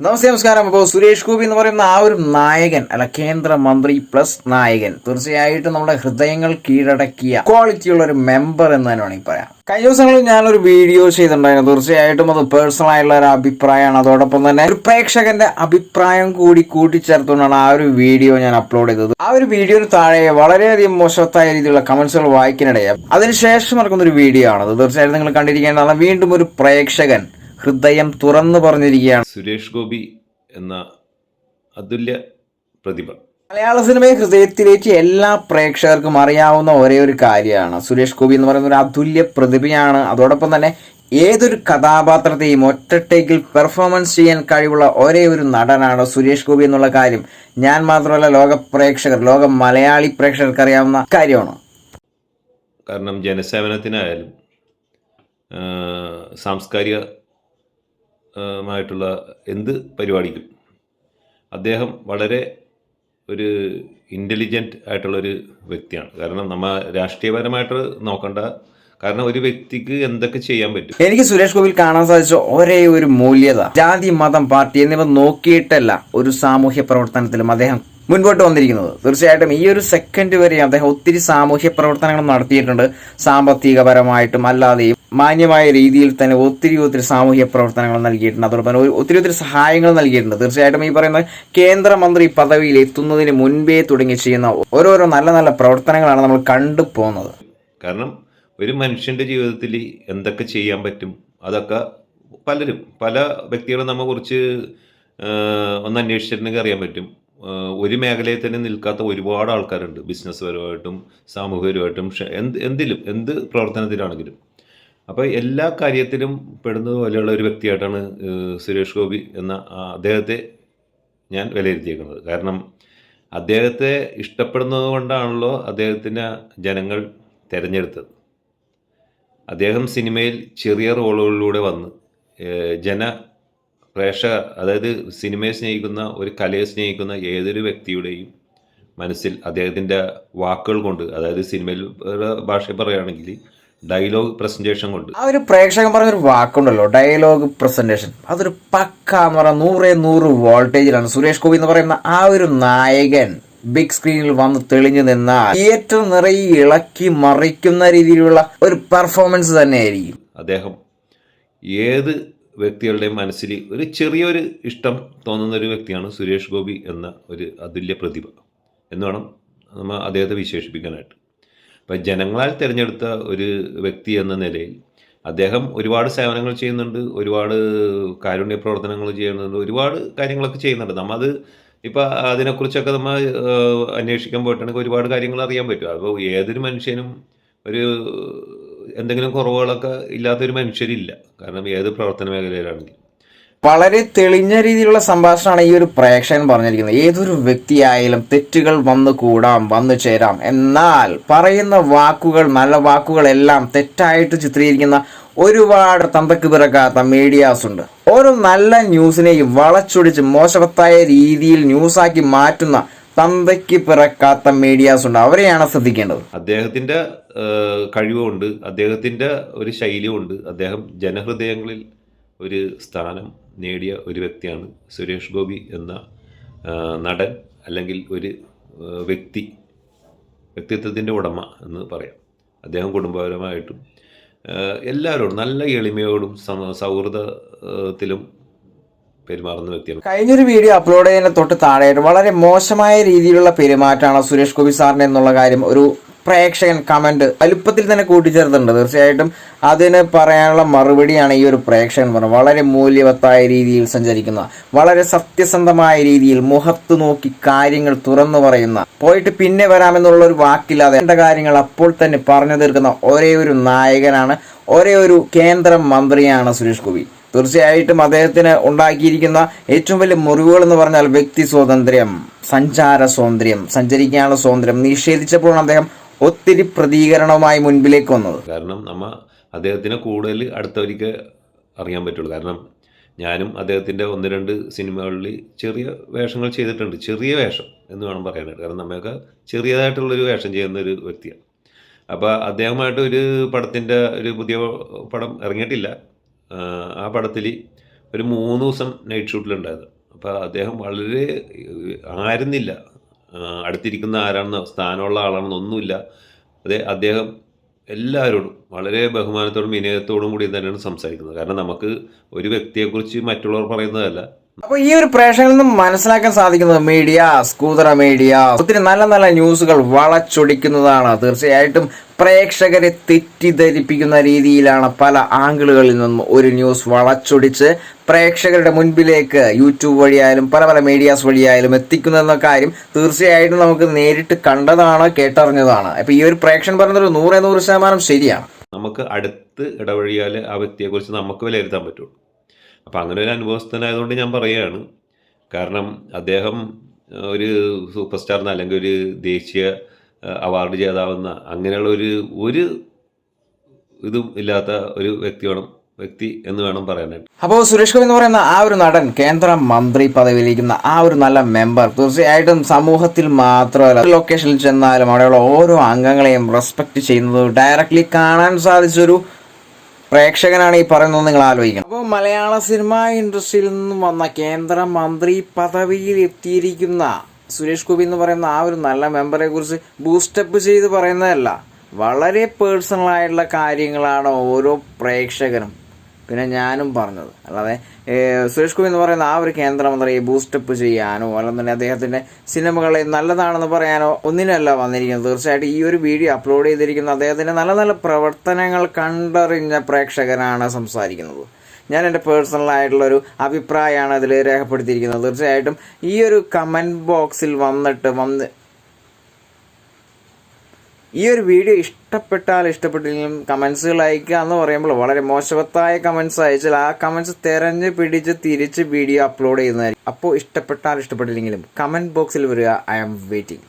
നമസ്കാരം. അപ്പോൾ സുരേഷ് ഗോപി എന്ന് പറയുന്ന ആ ഒരു നായകൻ അല്ല, കേന്ദ്രമന്ത്രി പ്ലസ് നായകൻ, തീർച്ചയായിട്ടും നമ്മുടെ ഹൃദയങ്ങൾ കീഴടക്കിയ ക്വാളിറ്റിയുള്ള ഒരു മെമ്പർ എന്ന് തന്നെ വേണമെങ്കിൽ പറയാം. കഴിഞ്ഞ ദിവസങ്ങളിൽ ഞാനൊരു വീഡിയോ ചെയ്തിട്ടുണ്ടായിരുന്നു. തീർച്ചയായിട്ടും അത് പേഴ്സണൽ ആയിട്ടുള്ള ഒരു അഭിപ്രായമാണ്. അതോടൊപ്പം തന്നെ ഒരു പ്രേക്ഷകന്റെ അഭിപ്രായം കൂടി കൂട്ടിച്ചേർത്തുകൊണ്ടാണ് ആ ഒരു വീഡിയോ ഞാൻ അപ്ലോഡ് ചെയ്തത്. ആ ഒരു വീഡിയോന് താഴെ വളരെയധികം മോശത്തായ രീതിയിലുള്ള കമന്റ്സുകൾ വായിക്കാനിടയായി. അതിനുശേഷം നടക്കുന്ന ഒരു വീഡിയോ ആണത്. തീർച്ചയായിട്ടും നിങ്ങൾ കണ്ടിരിക്കേണ്ടതാണ്. വീണ്ടും ഒരു പ്രേക്ഷകൻ ഹൃദയം തുറന്നു പറഞ്ഞിരിക്കുകയാണ്. സുരേഷ് ഗോപി എന്ന അതുല്യ പ്രതിഭ മലയാള സിനിമയെ ഹൃദയത്തിലേക്ക് എല്ലാ പ്രേക്ഷകർക്കും അറിയാവുന്ന ഒരേ ഒരു കാര്യമാണ്. സുരേഷ് ഗോപി എന്ന് പറയുന്ന ഒരു അതുല്യ പ്രതിഭയാണ്. അതോടൊപ്പം തന്നെ ഏതൊരു കഥാപാത്രത്തെയും ഒറ്റ ടേക്കിൽ പെർഫോമൻസ് ചെയ്യാൻ കഴിവുള്ള ഒരേ ഒരു നടനാണ് സുരേഷ് ഗോപി എന്നുള്ള കാര്യം ഞാൻ മാത്രമല്ല, ലോക മലയാളി പ്രേക്ഷകർക്ക് അറിയാവുന്ന കാര്യമാണ്. കാരണം ജനസേവനത്തിനായാലും സാംസ്കാരിക മായിട്ടുള്ള എന്ത് പരിപാടിക്കും അദ്ദേഹം വളരെ ഒരു ഇൻ്റലിജൻറ്റ് ആയിട്ടുള്ളൊരു വ്യക്തിയാണ്. കാരണം നമ്മൾ രാഷ്ട്രീയപരമായിട്ട് നോക്കണ്ട, കാരണം ഒരു വ്യക്തിക്ക് എന്തൊക്കെ ചെയ്യാൻ പറ്റും. എനിക്ക് സുരേഷ് ഗോപിയിൽ കാണാൻ സാധിച്ച ഒരേ ഒരു മൂല്യത, ജാതി മതം പാർട്ടി എന്നിവ നോക്കിയിട്ടല്ല ഒരു സാമൂഹ്യ പ്രവർത്തനത്തിലും അദ്ദേഹം മുൻപോട്ട് വന്നിരിക്കുന്നത്. തീർച്ചയായിട്ടും ഈ ഒരു സെക്കൻഡ് വരെ അദ്ദേഹം ഒത്തിരി സാമൂഹ്യ പ്രവർത്തനങ്ങൾ നടത്തിയിട്ടുണ്ട്. സാമ്പത്തികപരമായിട്ടും അല്ലാതെയും മാന്യമായ രീതിയിൽ തന്നെ ഒത്തിരി സാമൂഹ്യ പ്രവർത്തനങ്ങൾ നൽകിയിട്ടുണ്ട്. അതോടൊപ്പം ഒത്തിരി സഹായങ്ങൾ നൽകിയിട്ടുണ്ട്. തീർച്ചയായിട്ടും ഈ പറയുന്ന കേന്ദ്രമന്ത്രി പദവിയിൽ എത്തുന്നതിന് മുൻപേ തുടങ്ങി ചെയ്യുന്ന ഓരോരോ നല്ല പ്രവർത്തനങ്ങളാണ് നമ്മൾ കണ്ടു പോകുന്നത്. കാരണം ഒരു മനുഷ്യൻ്റെ ജീവിതത്തിൽ എന്തൊക്കെ ചെയ്യാൻ പറ്റും അതൊക്കെ പല വ്യക്തികളും നമ്മെ കുറിച്ച് ഒന്ന് അന്വേഷിച്ചിട്ടുണ്ടെങ്കിൽ അറിയാൻ പറ്റും. ഒരു മേഖലയിൽ തന്നെ നിൽക്കാത്ത ഒരുപാട് ആൾക്കാരുണ്ട്. ബിസിനസ് പരമായിട്ടും സാമൂഹികപരമായിട്ടും എന്ത് പ്രവർത്തനത്തിലാണെങ്കിലും. അപ്പോൾ എല്ലാ കാര്യത്തിലും പെടുന്നത് പോലെയുള്ള ഒരു വ്യക്തിയായിട്ടാണ് സുരേഷ് ഗോപി എന്ന അദ്ദേഹത്തെ ഞാൻ വിലയിരുത്തിയേക്കുന്നത്. കാരണം അദ്ദേഹത്തെ ഇഷ്ടപ്പെടുന്നത് കൊണ്ടാണല്ലോ അദ്ദേഹത്തിൻ്റെ ജനങ്ങൾ തിരഞ്ഞെടുത്തത്. അദ്ദേഹം സിനിമയിൽ ചെറിയ റോളുകളിലൂടെ വന്ന് പ്രേക്ഷകർ, അതായത് സിനിമയെ സ്നേഹിക്കുന്ന, ഒരു കലയെ സ്നേഹിക്കുന്ന ഏതൊരു വ്യക്തിയുടെയും മനസ്സിൽ അദ്ദേഹത്തിൻ്റെ വാക്കുകൾ കൊണ്ട്, അതായത് സിനിമയിൽ ഭാഷ പറയുകയാണെങ്കിൽ ഡയലോഗ് പ്രസൻറ്റേഷൻ കൊണ്ട്, ആ ഒരു പ്രേക്ഷകൻ പറഞ്ഞൊരു വാക്കുണ്ടല്ലോ, ഡയലോഗ് പ്രസന്റേഷൻ, അതൊരു പക്ക എന്ന് പറഞ്ഞാൽ 100 വോൾട്ടേജിലാണ് സുരേഷ് ഗോപി എന്ന് പറയുന്ന ആ ഒരു നായകൻ ബിഗ് സ്ക്രീനിൽ വന്ന് തെളിഞ്ഞു നിന്നാൽ തിയേറ്റർ നിറയെ ഇളക്കി മറിക്കുന്ന രീതിയിലുള്ള ഒരു പെർഫോമൻസ് തന്നെയായിരിക്കും. അദ്ദേഹം ഏത് വ്യക്തികളുടെയും മനസ്സിൽ ഒരു ചെറിയൊരു ഇഷ്ടം തോന്നുന്ന ഒരു വ്യക്തിയാണ് സുരേഷ് ഗോപി എന്ന ഒരു അതുല്യ പ്രതിഭ എന്ന് വേണം നമ്മൾ അദ്ദേഹത്തെ വിശേഷിപ്പിക്കാനായിട്ട്. അപ്പം ജനങ്ങളാൽ തിരഞ്ഞെടുത്ത ഒരു വ്യക്തി എന്ന നിലയിൽ അദ്ദേഹം ഒരുപാട് സേവനങ്ങൾ ചെയ്യുന്നുണ്ട്, ഒരുപാട് കാരുണ്യ പ്രവർത്തനങ്ങൾ ചെയ്യുന്നുണ്ട്, ഒരുപാട് കാര്യങ്ങളൊക്കെ ചെയ്യുന്നുണ്ട്. നമ്മത് ഇപ്പോൾ അതിനെക്കുറിച്ചൊക്കെ നമ്മൾ അന്വേഷിക്കാൻ പോയിട്ടുണ്ടെങ്കിൽ ഒരുപാട് കാര്യങ്ങൾ അറിയാൻ പറ്റും. അപ്പോൾ ഏതൊരു മനുഷ്യനും എന്തെങ്കിലും കുറവുകളൊക്കെ ഇല്ലാത്തൊരു മനുഷ്യരില്ല. കാരണം ഏത് പ്രവർത്തന മേഖലയിലാണെങ്കിലും വളരെ തെളിഞ്ഞ രീതിയിലുള്ള സംഭാഷണമാണ് ഈ ഒരു പ്രേക്ഷകൻ പറഞ്ഞിരിക്കുന്നത്. ഏതൊരു വ്യക്തിയായാലും തെറ്റുകൾ വന്നു ചേരാം, എന്നാൽ പറയുന്ന വാക്കുകൾ, നല്ല വാക്കുകളെല്ലാം തെറ്റായിട്ട് ചിത്രീകരിക്കുന്ന ഒരുപാട് തന്തക്ക് പിറക്കാത്ത മീഡിയാസ് ഉണ്ട്. ഓരോ നല്ല ന്യൂസിനെയും വളച്ചൊടിച്ച് മോശവത്തായ രീതിയിൽ ന്യൂസാക്കി മാറ്റുന്ന തന്തയ്ക്ക് പിറക്കാത്ത മീഡിയാസ് ഉണ്ട്. അവരെയാണ് ശ്രദ്ധിക്കേണ്ടത്. അദ്ദേഹത്തിൻ്റെ കഴിവുകൊണ്ട്, അദ്ദേഹത്തിൻ്റെ ഒരു ശൈലിയുണ്ട്. അദ്ദേഹം ജനഹൃദയങ്ങളിൽ ഒരു സ്ഥാനം നേടിയ ഒരു വ്യക്തിയാണ് സുരേഷ് ഗോപി എന്ന നടൻ, അല്ലെങ്കിൽ ഒരു വ്യക്തിത്വത്തിൻ്റെ ഉടമ എന്ന് പറയാം. അദ്ദേഹം കുടുംബപരമായിട്ടും എല്ലാവരോടും നല്ല എളിമയോടും സൗഹൃദത്തിലും പെരുമാറുന്ന വ്യക്തിയാണ്. കഴിഞ്ഞൊരു വീഡിയോ അപ്ലോഡ് ചെയ്യുന്നതിന് തൊട്ട് താഴെയായിട്ട് വളരെ മോശമായ രീതിയിലുള്ള പെരുമാറ്റമാണ് സുരേഷ് ഗോപി സാറിന് എന്നുള്ള കാര്യം ഒരു പ്രേക്ഷകൻ കമന്റ് വലുപ്പത്തിൽ തന്നെ കൂട്ടിച്ചേർത്തിട്ടുണ്ട്. തീർച്ചയായിട്ടും അതിന് പറയാനുള്ള മറുപടിയാണ് ഈ ഒരു പ്രേക്ഷകൻ പറഞ്ഞത്. വളരെ മൂല്യവത്തായ രീതിയിൽ സഞ്ചരിക്കുന്ന, വളരെ സത്യസന്ധമായ രീതിയിൽ മുഖത്ത് നോക്കി കാര്യങ്ങൾ തുറന്നു പറയുന്ന, പോയിട്ട് പിന്നെ വരാമെന്നുള്ള ഒരു വാക്കില്ലാതെ എന്റെ കാര്യങ്ങൾ അപ്പോൾ തന്നെ പറഞ്ഞു തീർക്കുന്ന ഒരേ ഒരു നായകനാണ്, ഒരേ ഒരു കേന്ദ്ര മന്ത്രിയാണ് സുരേഷ് ഗോപി. തീർച്ചയായിട്ടും അദ്ദേഹത്തിന് ഉണ്ടാക്കിയിരിക്കുന്ന ഏറ്റവും വലിയ മുറിവുകൾ എന്ന് പറഞ്ഞാൽ വ്യക്തി സ്വാതന്ത്ര്യം, സഞ്ചാര സ്വാതന്ത്ര്യം, സഞ്ചരിക്കാനുള്ള സ്വാതന്ത്ര്യം നിഷേധിച്ചപ്പോഴാണ് അദ്ദേഹം ഒത്തിരി പ്രതികരണവുമായി മുൻപിലേക്ക് വന്നത്. കാരണം അദ്ദേഹത്തിനെ കൂടുതൽ അടുത്തവർക്ക് അറിയാൻ പറ്റുള്ളൂ. കാരണം ഞാനും അദ്ദേഹത്തിൻ്റെ 1-2 സിനിമകളിൽ ചെറിയ വേഷങ്ങൾ ചെയ്തിട്ടുണ്ട്. ചെറിയ വേഷം എന്ന് വേണം പറയാനായിട്ട്. കാരണം നമ്മൾക്ക് ചെറിയതായിട്ടുള്ളൊരു വേഷം ചെയ്യുന്ന ഒരു വ്യക്തിയാണ്. അപ്പോൾ അദ്ദേഹമായിട്ട് ഒരു പുതിയ പടം ഇറങ്ങിയിട്ടില്ല. ആ പടത്തിൽ ഒരു 3 ദിവസം നൈറ്റ് ഷൂട്ടിലുണ്ടായത്. അപ്പോൾ അദ്ദേഹം വളരെ ആയിരുന്നില്ല, അടുത്തിരിക്കുന്ന ആരാണെന്നോ സ്ഥാനമുള്ള ആളാണെന്നോ ഒന്നുമില്ല. അദ്ദേഹം എല്ലാവരോടും വളരെ ബഹുമാനത്തോടും വിനയത്തോടും കൂടി തന്നെയാണ് സംസാരിക്കുന്നത്. കാരണം നമുക്ക് ഒരു വ്യക്തിയെക്കുറിച്ച് മറ്റുള്ളവർ പറയുന്നതല്ല. അപ്പോൾ ഈ ഒരു പ്രേക്ഷകരിൽ നിന്നും മനസ്സിലാക്കാൻ സാധിക്കുന്നത് മീഡിയ, സ്കൂതറ മീഡിയ ഒത്തിരി നല്ല നല്ല ന്യൂസുകൾ വളച്ചൊടിക്കുന്നതാണ്. തീർച്ചയായിട്ടും പ്രേക്ഷകരെ തെറ്റിദ്ധരിപ്പിക്കുന്ന രീതിയിലാണ് പല ആംഗിളുകളിൽ നിന്നും ഒരു ന്യൂസ് വളച്ചൊടിച്ച് പ്രേക്ഷകരുടെ മുൻപിലേക്ക് യൂട്യൂബ് വഴിയായാലും പല പല മീഡിയാസ് വഴിയായാലും എത്തിക്കുന്ന കാര്യം തീർച്ചയായിട്ടും നമുക്ക് നേരിട്ട് കണ്ടതാണ്, കേട്ടറിഞ്ഞതാണ്. അപ്പോൾ ഈ ഒരു പ്രേക്ഷകൻ പറയുന്നത് 100% ശരിയാണ്. നമുക്ക് അടുത്ത് ഇടവഴിയാൽ ആ വ്യക്തിയെക്കുറിച്ച് നമുക്ക് വിലയിരുത്താൻ പറ്റുള്ളൂ. അപ്പം അങ്ങനെ ഒരു അനുഭവസ്ഥനായതുകൊണ്ട് ഞാൻ പറയുകയാണ്. കാരണം അദ്ദേഹം ഒരു സൂപ്പർ സ്റ്റാർ അല്ലെങ്കിൽ ഒരു ദേശീയ അവാർഡ് ജേതാവെന്ന അങ്ങനെയുള്ള ഒരു ഇതും ഇല്ലാത്ത ഒരു വ്യക്തി എന്ന് വേണം പറയാനായിട്ട്. അപ്പോൾ സുരേഷ് ഗോപി എന്ന് പറയുന്ന ആ ഒരു നടൻ കേന്ദ്ര മന്ത്രി പദവിയിലിരിക്കുന്ന ആ ഒരു നല്ല മെമ്പർ തീർച്ചയായിട്ടും സമൂഹത്തിൽ മാത്രമല്ല ലൊക്കേഷനിൽ ചെന്നാലും അവിടെയുള്ള ഓരോ അംഗങ്ങളെയും റെസ്പെക്ട് ചെയ്യുന്നത് ഡയറക്റ്റ്ലി കാണാൻ സാധിച്ചൊരു പ്രേക്ഷകനാണ് ഈ പറയുന്നത്. നിങ്ങൾ ആലോചിക്കണം. അപ്പോൾ മലയാള സിനിമാ ഇൻഡസ്ട്രിയിൽ നിന്നും വന്ന കേന്ദ്ര മന്ത്രി പദവിയിൽ എത്തിയിരിക്കുന്ന സുരേഷ് ഗോപി എന്ന് പറയുന്ന ആ ഒരു നല്ല മെമ്പറെ കുറിച്ച് ബൂസ്റ്റപ്പ് ചെയ്ത് പറയുന്നതല്ല, വളരെ പേഴ്സണലായിട്ടുള്ള കാര്യങ്ങളാണ് ഓരോ പ്രേക്ഷകനും പിന്നെ ഞാനും പറഞ്ഞത്. അല്ലാതെ സുരേഷ് ഗോപി എന്ന് പറയുന്ന ആ ഒരു കേന്ദ്രമന്ത്രിയെ ബൂസ്റ്റപ്പ് ചെയ്യാനോ അല്ലെന്നുണ്ടെങ്കിൽ അദ്ദേഹത്തിൻ്റെ സിനിമകളെ നല്ലതാണെന്ന് പറയാനോ ഒന്നിനല്ല വന്നിരിക്കുന്നത്. തീർച്ചയായിട്ടും ഈ ഒരു വീഡിയോ അപ്ലോഡ് ചെയ്തിരിക്കുന്ന അദ്ദേഹത്തിൻ്റെ നല്ല നല്ല പ്രവർത്തനങ്ങൾ കണ്ടറിഞ്ഞ പ്രേക്ഷകനാണ് സംസാരിക്കുന്നത്. ഞാൻ എൻ്റെ പേഴ്സണലായിട്ടുള്ളൊരു അഭിപ്രായമാണ് അതിൽ രേഖപ്പെടുത്തിയിരിക്കുന്നത്. തീർച്ചയായിട്ടും ഈ ഒരു കമൻറ്റ് ബോക്സിൽ വന്ന് ഈ ഒരു വീഡിയോ ഇഷ്ടപ്പെട്ടില്ലെങ്കിലും കമൻസുകൾ അയക്കുക എന്ന് പറയുമ്പോൾ വളരെ മോശവത്തായ കമൻസ് അയച്ചാൽ ആ കമൻസ് തിരഞ്ഞ് പിടിച്ച് തിരിച്ച് വീഡിയോ അപ്ലോഡ് ചെയ്യുന്നതായിരിക്കും. അപ്പോൾ ഇഷ്ടപ്പെട്ടില്ലെങ്കിലും കമൻറ്റ് ബോക്സിൽ വരിക. I am waiting.